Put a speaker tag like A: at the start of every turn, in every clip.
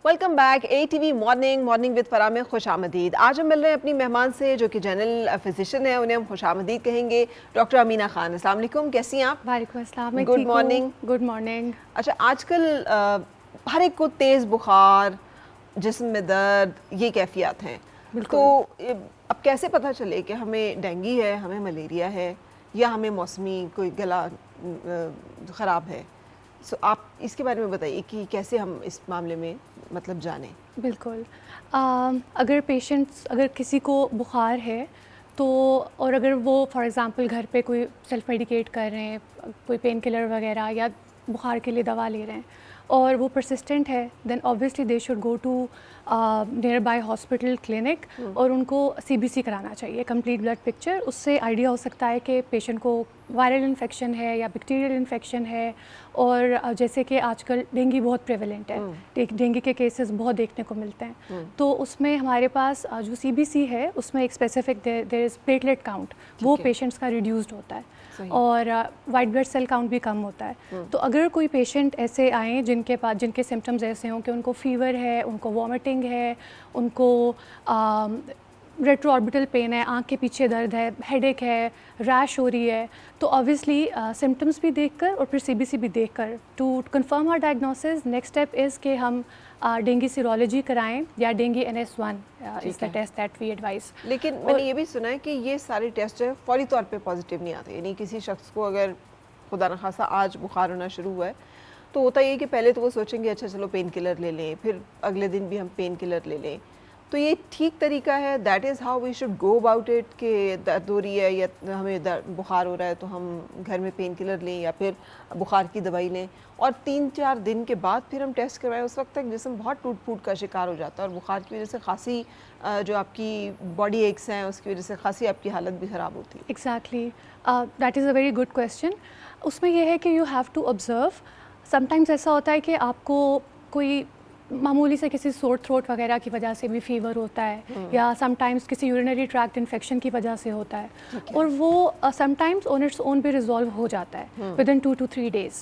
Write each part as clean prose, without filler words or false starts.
A: Welcome back ATV morning with Farah में खुश आमदीद। आज हम मिल रहे हैं अपनी मेहमान से जो कि जनरल फिजिशियन है, उन्हें हम खुश आमदीद कहेंगे, डॉक्टर अमीना खान। अस्सलाम वालेकुम, कैसी हैं आप?
B: वालेकुम अस्सलाम।
A: Good morning.
B: Good morning.
A: अच्छा, आजकल हर एक को तेज़ बुखार, जिस्म में दर्द, ये कैफियत हैं। तो अब कैसे पता चले कि हमें डेंगू है, हमें मलेरिया है, या हमें मौसमी कोई गला ख़राब है? सो आप इसके बारे में बताइए कि कैसे हम इस मामले में मतलब जानें।
B: बिल्कुल। अगर किसी को बुखार है तो, और अगर वो फॉर एग्ज़ाम्पल घर पे कोई सेल्फ मेडिकेट कर रहे हैं, कोई पेन किलर वगैरह या बुखार के लिए दवा ले रहे हैं और वो परसिस्टेंट है, then obviously they should go to nearby hospital clinic और उनको CBC कराना चाहिए, कंप्लीट ब्लड पिक्चर। उससे आइडिया हो सकता है कि पेशेंट को वायरल इन्फेक्शन है या बैक्टीरियल इन्फेक्शन है। और जैसे कि आजकल डेंगू बहुत प्रेवलेंट है, डेंगू के केसेस बहुत देखने को मिलते हैं। तो उसमें हमारे पास जो CBC है उसमें एक specific there is platelet count, वो पेशेंट्स का रिड्यूस्ड होता है और वाइट ब्लड सेल काउंट भी कम होता है। तो अगर कोई पेशेंट ऐसे आएँ जिनके सिम्टम्स ऐसे हों कि उनको फीवर है, उनको वॉमिटिंग है, उनको रेट्रोऑर्बिटल पेन है, आँख के पीछे दर्द है, हेडेक है, रैश हो रही है, तो ऑब्वियसली सिम्टम्स भी देखकर और फिर CBC भी देखकर to confirm our diagnosis, next step is कि हम डेंगू सीरोलॉजी कराएं या dengue NS1 is the test that we advise.
A: लेकिन मैंने ये भी सुना है कि ये सारे टेस्ट जो है फौरी तौर पे पॉजिटिव नहीं आते, यानी किसी शख्स को अगर खुदा न खासा आज बुखार होना शुरू हुआ है तो होता ये कि पहले तो वो सोचेंगे अच्छा चलो पेन किलर ले लें, फिर अगले दिन भी हम पेन किलर ले लें। तो ये ठीक तरीका है? That is how we should go about it कि दर्द हो रही है या हमें बुखार हो रहा है तो हम घर में पेन किलर लें या फिर बुखार की दवाई लें और 3-4 दिन के बाद फिर हम टेस्ट करवाएं? उस वक्त तक जिस्म बहुत टूट फूट का शिकार हो जाता है और बुखार की वजह से खासी जो आपकी बॉडी एक्स हैं उसकी वजह से खासी आपकी हालत भी ख़राब होती है।
B: Exactly, that is a very good question. उसमें यह है कि you have to observe. Sometimes ऐसा होता है कि आपको कोई मामूली से किसी सोर थ्रोट वगैरह की वजह से भी फीवर होता है या समटाइम्स किसी यूरिनरी ट्रैक्ट इन्फेक्शन की वजह से होता है और वो समटाइम्स ऑन इट्स ओन भी रिजॉल्व हो जाता है with in 2 to 3 days।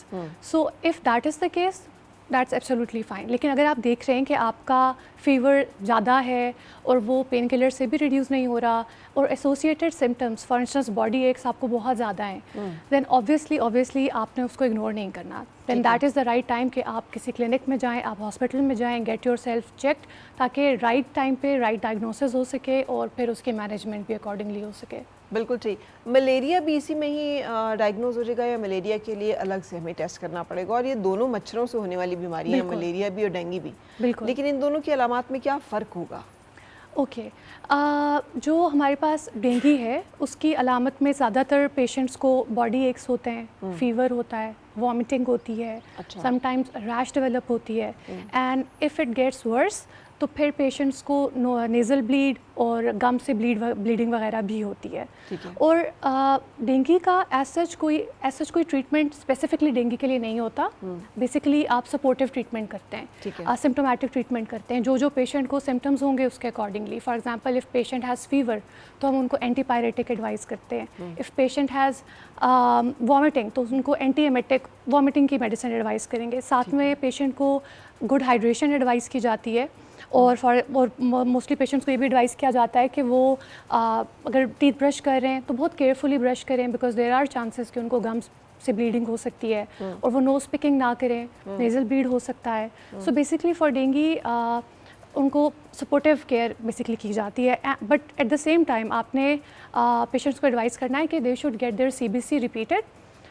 B: So if that is the case that's absolutely fine. लेकिन अगर आप देख रहे हैं कि आपका फीवर ज़्यादा है और वो पेन किलर से भी रिड्यूस नहीं हो रहा और associated symptoms for instance body aches आपको बहुत ज़्यादा हैं, देन ऑब्वियसली आपने उसको इग्नोर नहीं करना। Then that is the right time कि आप किसी क्लिनिक में जाएं, आप हॉस्पिटल में जाएं, गेट योर सेल्फ चेक्ड, ताकि राइट टाइम पे राइट डायग्नोसिस हो सके और फिर उसके मैनेजमेंट भी अकॉर्डिंगली हो सके।
A: बिल्कुल ठीक। मलेरिया भी इसी में ही डायग्नोज हो जाएगा या मलेरिया के लिए अलग से हमें टेस्ट करना पड़ेगा? और ये दोनों मच्छरों से होने वाली बीमारियां हैं, मलेरिया भी और डेंगू भी।
B: बिल्कुल।
A: लेकिन इन दोनों की अलामात में क्या फ़र्क होगा?
B: ओके, जो हमारे पास डेंगू है उसकी अलामत में ज़्यादातर पेशेंट्स को बॉडी एक्स होते हैं, फीवर होता है, वॉमिटिंग होती है, समटाइम्स रैश डेवलप होती है, and if it gets worse तो फिर पेशेंट्स को नेज़ल ब्लीड और गम से ब्लीडिंग वगैरह भी होती है। और डेंगू का एज सच कोई ट्रीटमेंट स्पेसिफिकली डेंगू के लिए नहीं होता। बेसिकली आप सपोर्टिव ट्रीटमेंट करते हैं, सिम्टोमेटिक ट्रीटमेंट करते हैं, जो पेशेंट को सिम्टम्स होंगे उसके accordingly. For example if patient has fever तो हम उनको एंटीपायरेटिक एडवाइस करते हैं। इफ़ पेशेंट हैज़ वॉमिटिंग तो उनको एंटी एमेटिक वॉमिटिंग की मेडिसिन एडवाइस करेंगे। साथ में पेशेंट को गुड हाइड्रेशन एडवाइस की जाती है और मोस्टली पेशेंट्स को ये भी एडवाइस किया जाता है कि वो अगर टीथ ब्रश कर रहे हैं तो बहुत केयरफुली ब्रश करें, बिकॉज देयर आर चांसेस कि उनको गम्स से ब्लीडिंग हो सकती है, और वो नोज़ पिकिंग ना करें, नेज़ल ब्लीड हो सकता है। सो बेसिकली फॉर डेंगू उनको सपोर्टिव केयर बेसिकली की जाती है, but at the same time आपने पेशेंट्स को एडवाइस करना है कि they should get their CBC repeated,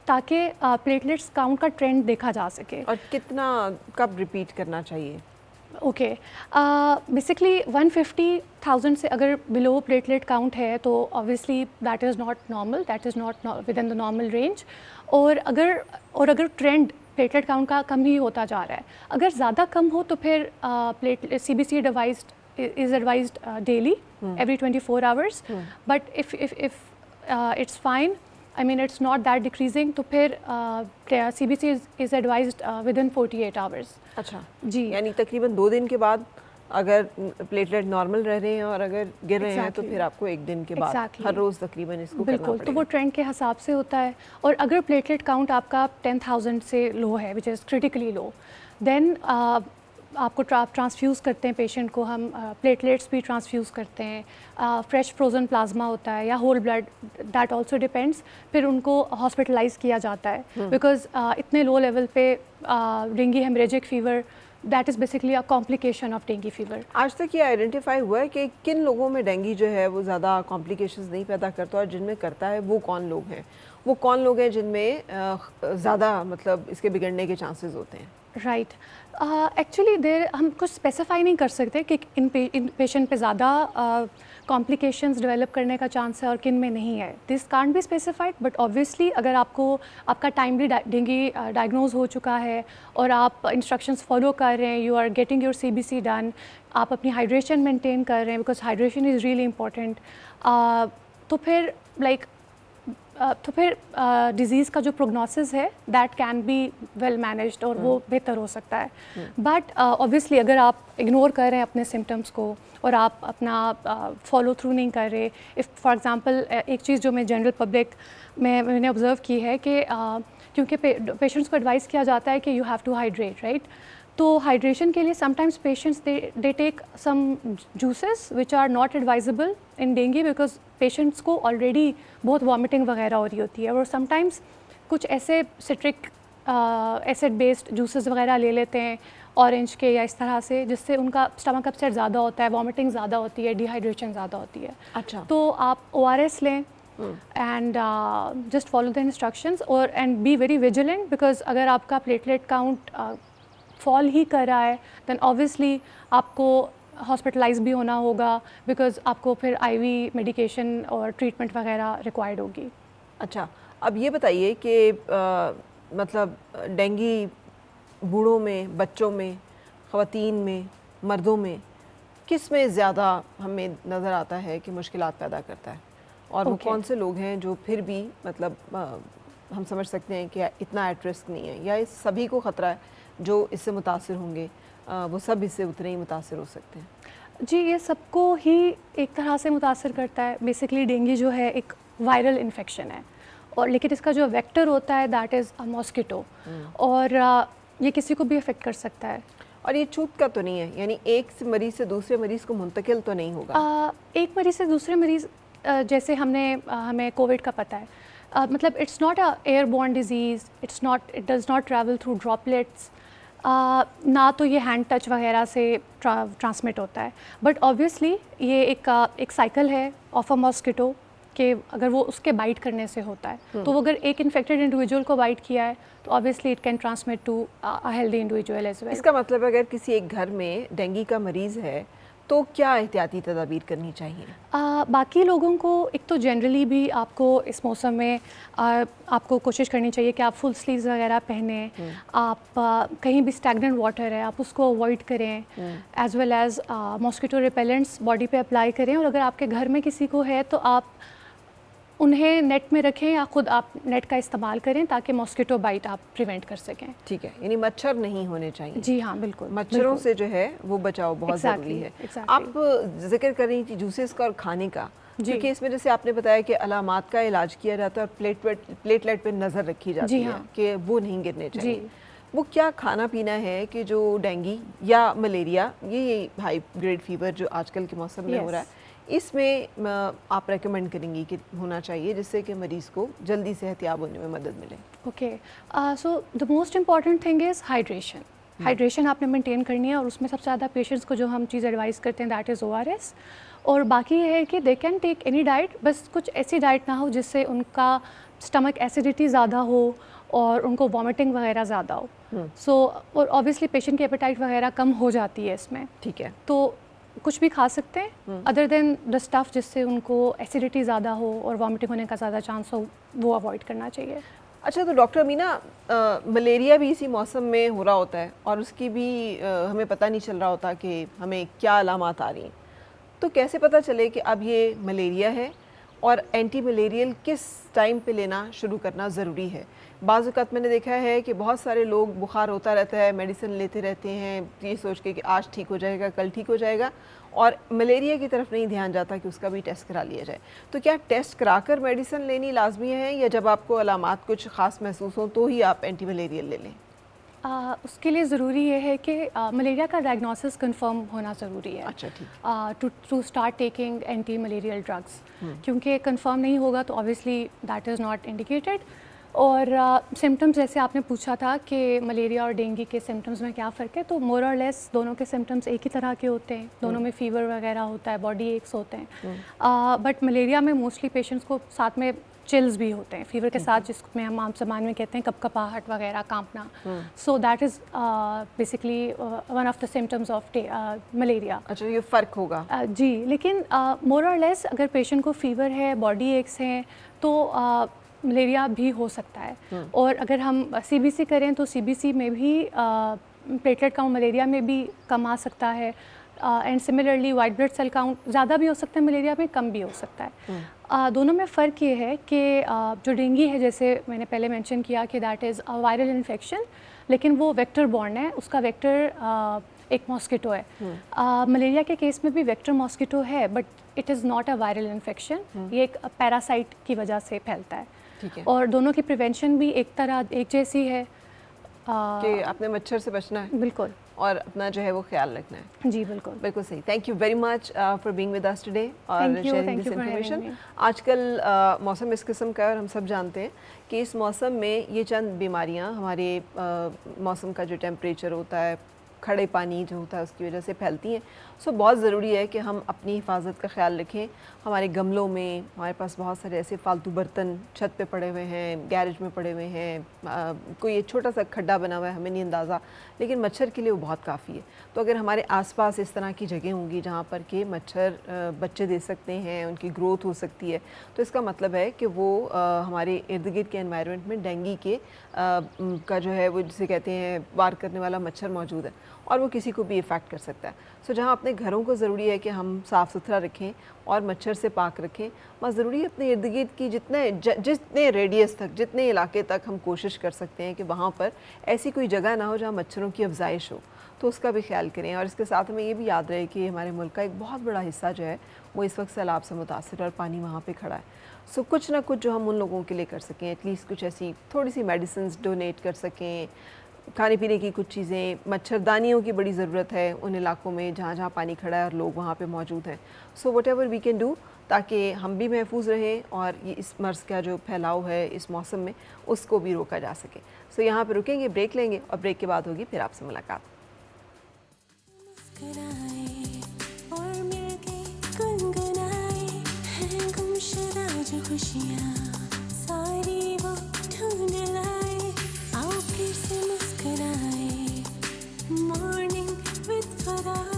B: ताकि प्लेटलेट्स काउंट का ट्रेंड देखा जा सके।
A: और कितना कब रिपीट करना चाहिए?
B: ओके, बेसिकली 150,000 से अगर बिलो प्लेटलेट काउंट है तो obviously that is not normal, that is not with in the normal range. और अगर ट्रेंड प्लेटलेट काउंट का कम ही होता जा रहा है, अगर ज़्यादा कम हो तो फिर CBC is advised daily every 24 hours। But if it's fine, I mean it's not that decreasing, तो फिर CBC is advised within 48 hours।
A: अच्छा
B: जी,
A: यानी तकरीबन 2 दिन के बाद अगर प्लेटलेट नॉर्मल रह रहे हैं और अगर गिर रहे हैं तो
B: Exactly.
A: फिर आपको एक दिन के बाद
B: Exactly.
A: हर रोज़ तकरीबन इसको करना
B: बिल्कुल, तो
A: पड़ेगा।
B: वो ट्रेंड के हिसाब से होता है। और अगर प्लेटलेट काउंट आपका 10,000 से लो है, which is critically low, then आपको ट्रांसफ्यूज़ करते हैं पेशेंट को हम, प्लेटलेट्स भी ट्रांसफ्यूज़ करते हैं, फ्रेश फ्रोज़न प्लाज्मा होता है या whole blood, that also depends. फिर उनको हॉस्पिटलाइज किया जाता है बिकॉज इतने लो लेवल पे dengue haemorrhagic fever, that is basically a complication of dengue fever.
A: आज तक ये आइडेंटिफाई हुआ है कि किन लोगों में डेंगू जो है वो ज़्यादा कॉम्प्लिकेशंस नहीं पैदा करता और जिनमें करता है वो कौन लोग हैं? वो कौन लोग हैं जिनमें ज़्यादा मतलब इसके बिगड़ने के चांसेस होते हैं?
B: राइट, एक्चुअली देर हम कुछ स्पेसिफाई नहीं कर सकते कि इन पेशेंट पे ज़्यादा कॉम्प्लिकेशंस डेवलप करने का चांस है और किन में नहीं है। This can't be specified, but obviously अगर आपका टाइमली डेंगू डायग्नोज हो चुका है और आप इंस्ट्रक्शंस फॉलो कर रहे हैं, you are getting your CBC done, आप अपनी हाइड्रेशन मेंटेन कर रहे हैं because hydration is really important, तो फिर डिज़ीज़ का जो प्रोग्नोसिस है that can be well managed और वो बेहतर हो सकता है। बट ऑब्वियससली अगर आप इग्नोर कर रहे हैं अपने सिम्टम्स को और आप अपना फॉलो थ्रू नहीं कर रहे, इफ़ फॉर एग्जांपल एक चीज़ जो मैं जनरल पब्लिक में मैंने ऑब्ज़र्व की है कि क्योंकि पेशेंट्स को एडवाइस किया जाता है कि you have to hydrate, right? तो हाइड्रेशन के लिए sometimes patients they take some juices which are not advisable in dengue because patients को ऑलरेडी बहुत वॉमिटिंग वगैरह हो रही होती है, और समटाइम्स कुछ ऐसे सिट्रिक एसिड बेस्ड जूसेस वगैरह ले लेते हैं ऑरेंज के या इस तरह से, जिससे उनका स्टमक अपसेट ज़्यादा होता है, वॉमिटिंग ज़्यादा होती है, डिहाइड्रेशन ज़्यादा होती है।
A: अच्छा,
B: तो आप ORS लें and just follow the instructions और and be very vigilant because अगर आपका प्लेटलेट काउंट फॉल ही कर रहा है देन ऑब्वियसली आपको हॉस्पिटलाइज भी होना होगा बिकॉज आपको फिर IV मेडिकेशन और ट्रीटमेंट वगैरह रिक्वायर्ड होगी।
A: अच्छा, अब ये बताइए कि मतलब डेंगू बूढ़ों में, बच्चों में, ख़वातीन में, मर्दों में किस में ज़्यादा हमें नज़र आता है कि मुश्किलात पैदा करता है, और वो कौन से लोग हैं जो फिर भी मतलब हम समझ सकते हैं कि इतना एट रिस्क नहीं है, या इस सभी को ख़तरा है जो इससे मुतासिर होंगे वो सब इससे उतने ही मुतासिर हो सकते हैं?
B: जी, ये सबको ही एक तरह से मुतासर करता है। बेसिकली डेंगू जो है एक वायरल इन्फेक्शन है, और लेकिन इसका जो वेक्टर होता है दैट इज़ अ मॉस्किटो, और ये किसी को भी अफेक्ट कर सकता है।
A: और ये छूत का तो नहीं है, यानी एक मरीज़ से दूसरे मरीज़ को मुंतकिल तो नहीं होगा?
B: एक मरीज़ से दूसरे मरीज़ जैसे हमें कोविड का पता है, मतलब it's not a airborne disease, it does not travel through droplets, ना तो ये हैंड टच वगैरह से ट्रांसमिट होता है, बट ऑब्वियसली ये एक साइकिल है ऑफ अ मॉस्किटो कि अगर वो उसके बाइट करने से होता है, तो वो अगर एक इन्फेक्टेड इंडिविजुअल को बाइट किया है तो obviously it can transmit to a healthy individual as well.
A: इसका मतलब अगर किसी एक घर में डेंगू का मरीज़ है तो क्या एहतियाती तदाबीर करनी चाहिए?
B: बाकी लोगों को एक तो जनरली भी आपको इस मौसम में आपको कोशिश करनी चाहिए कि आप फुल स्लीव्स वगैरह पहने, आप कहीं भी स्टैगनेंट वाटर है आप उसको अवॉइड करें, as well as mosquito repellents body पे अप्लाई करें, और अगर आपके घर में किसी को है तो आप उन्हें नेट में रखें या खुद आप नेट का इस्तेमाल करें ताकि मॉस्किटो बाइट आप प्रिवेंट कर सकें।
A: ठीक है, यानी मच्छर नहीं होने चाहिए।
B: जी हाँ, बिल्कुल।
A: मच्छरों से जो है वो बचाव बहुत ज़रूरी है। आप जिक्र कर रही थी जूसेस का और खाने का, क्योंकि इसमें जैसे आपने बताया कि अलामात का इलाज किया जाता है और प्लेटलेट पे नज़र रखी जाती है कि वो नहीं गिरने चाहिए। वो क्या खाना पीना है कि जो डेंगू या मलेरिया, ये हाई ग्रेड फीवर जो आजकल के मौसम में हो रहा है, इसमें आप रेकमेंड करेंगी कि होना चाहिए जिससे कि मरीज़ को जल्दी सेहतियाब होने में मदद मिले?
B: Okay, so the most important thing is hydration. Hydration आपने मेंटेन करनी है, और उसमें सबसे ज़्यादा पेशेंट्स को जो हम चीज़ एडवाइस करते हैं दैट इज़ ORS, और बाकी ये है कि they can take any diet, बस कुछ ऐसी डाइट ना हो जिससे उनका स्टमक एसिडिटी ज़्यादा हो और उनको वॉमिटिंग वगैरह ज़्यादा हो। सो और ऑब्वियसली पेशेंट की एपेटाइट वगैरह कम हो जाती है इसमें।
A: ठीक है,
B: तो कुछ भी खा सकते हैं अदर देन द स्टफ़ जिससे उनको एसिडिटी ज़्यादा हो और वॉमिटिंग होने का ज़्यादा चांस हो, वो अवॉइड करना चाहिए।
A: अच्छा, तो डॉक्टर अमीना, मलेरिया भी इसी मौसम में हो रहा होता है और उसकी भी हमें पता नहीं चल रहा होता कि हमें क्या अलामात आ रही हैं, तो कैसे पता चले कि अब ये मलेरिया है और एंटी मलेरियल किस टाइम पे लेना शुरू करना ज़रूरी है? बाज़ औक़ात मैंने देखा है कि बहुत सारे लोग बुखार होता रहता है, मेडिसिन लेते रहते हैं ये सोच के कि आज ठीक हो जाएगा, कल ठीक हो जाएगा, और मलेरिया की तरफ नहीं ध्यान जाता कि उसका भी टेस्ट करा लिया जाए। तो क्या टेस्ट कराकर मेडिसिन लेनी लाजमी है, या जब आपको अलामात कुछ ख़ास महसूस हो तो ही आप एंटी मलेरियल ले लें?
B: उसके लिए ज़रूरी ये है कि मलेरिया का डायग्नोसिस कंफर्म होना ज़रूरी है।
A: अच्छा, ठीक।
B: To start taking anti malarial drugs, क्योंकि कंफर्म नहीं होगा तो obviously that is not indicated. और सिम्टम्स जैसे आपने पूछा था कि मलेरिया और डेंगू के सिम्टम्स में क्या फ़र्क है, तो मोर और लेस दोनों के सिम्टम्स एक ही तरह के होते हैं। दोनों में फ़ीवर वगैरह होता है, बॉडी एक्स होते हैं, बट मलेरिया में मोस्टली पेशेंट्स को साथ में चिल्स भी होते हैं फीवर के साथ, जिसमें हम आम ज़बान में कहते हैं कपकपाहट वगैरह, कांपना। So that is basically one of the symptoms of malaria.
A: अच्छा, ये फ़र्क होगा।
B: जी, लेकिन मोर और लेस अगर पेशेंट को फ़ीवर है, बॉडी एक्स हैं, तो मलेरिया भी हो सकता है। और अगर हम सीबीसी करें तो सीबीसी में भी प्लेटलेट काउंट मलेरिया में भी कम आ सकता है, and similarly white blood cell count ज़्यादा भी हो सकता है मलेरिया में, कम भी हो सकता है। दोनों में फ़र्क ये है कि जो डेंगू है, जैसे मैंने पहले मेंशन किया कि that is a viral infection, लेकिन वो वेक्टर बॉर्न है, उसका वेक्टर एक मॉस्किटो है। मलेरिया के केस में भी वेक्टर मॉस्किटो है, but it is not a viral infection. ये एक पैरासाइट की वजह से फैलता है।
A: ठीक है।
B: और दोनों की प्रिवेंशन भी एक जैसी है
A: कि आपने मच्छर से बचना है।
B: बिल्कुल।
A: और अपना जो है वो ख्याल रखना है।
B: जी बिल्कुल,
A: बिल्कुल सही। Thank you very much for being with us today और शेयरिंग दिस इन्फॉर्मेशन। आजकल मौसम इस किस्म का है और हम सब जानते हैं कि इस मौसम में ये चंद बीमारियां हमारे मौसम का जो टेम्परेचर होता है, खड़े पानी जो होता है, उसकी वजह से फैलती हैं। सो बहुत ज़रूरी है कि हम अपनी हिफाजत का ख्याल रखें। हमारे गमलों में हमारे पास बहुत सारे ऐसे फालतू बर्तन छत पे पड़े हुए हैं, गैरेज में पड़े हुए हैं, कोई एक छोटा सा खड्डा बना हुआ है, हमें नहीं अंदाज़ा, लेकिन मच्छर के लिए वो बहुत काफ़ी है। तो अगर हमारे आसपास इस तरह की जगह होंगी जहाँ पर कि मच्छर बच्चे दे सकते हैं, उनकी ग्रोथ हो सकती है, तो इसका मतलब है कि वो हमारे इर्द गिर्द के एनवायरनमेंट में डेंगू के का जो है वो जिसे कहते हैं वार करने वाला मच्छर मौजूद है, और वो किसी को भी इफ़ेक्ट कर सकता है। सो जहाँ अपने घरों को ज़रूरी है कि हम साफ़ सुथरा रखें और मच्छर से पाक रखें, वहाँ ज़रूरी है अपने इर्द गिर्द की जितने रेडियस तक, जितने इलाके तक हम कोशिश कर सकते हैं कि वहाँ पर ऐसी कोई जगह ना हो जहाँ मच्छरों की अफजाइश हो, तो उसका भी ख्याल करें। और इसके साथ हमें ये भी याद रहे कि हमारे मुल्क का एक बहुत बड़ा हिस्सा जो है वो इस वक्त सैलाब से मुतासिर और पानी वहाँ पे खड़ा है। सो कुछ ना कुछ जो हम उन लोगों के लिए कर सकें, एटलीस्ट कुछ ऐसी थोड़ी सी मेडिसिन डोनेट कर सकें, खाने पीने की कुछ चीज़ें, मच्छरदानियों की बड़ी ज़रूरत है उन इलाकों में जहाँ जहाँ पानी खड़ा है और लोग वहाँ पे मौजूद हैं। So whatever we can do, ताकि हम भी महफूज रहें और ये इस मर्ज़ का जो फैलाव है इस मौसम में उसको भी रोका जा सके। सो यहाँ पे रुकेंगे, ब्रेक लेंगे और ब्रेक के बाद होगी फिर आपसे मुलाकात।
C: Morning with Farah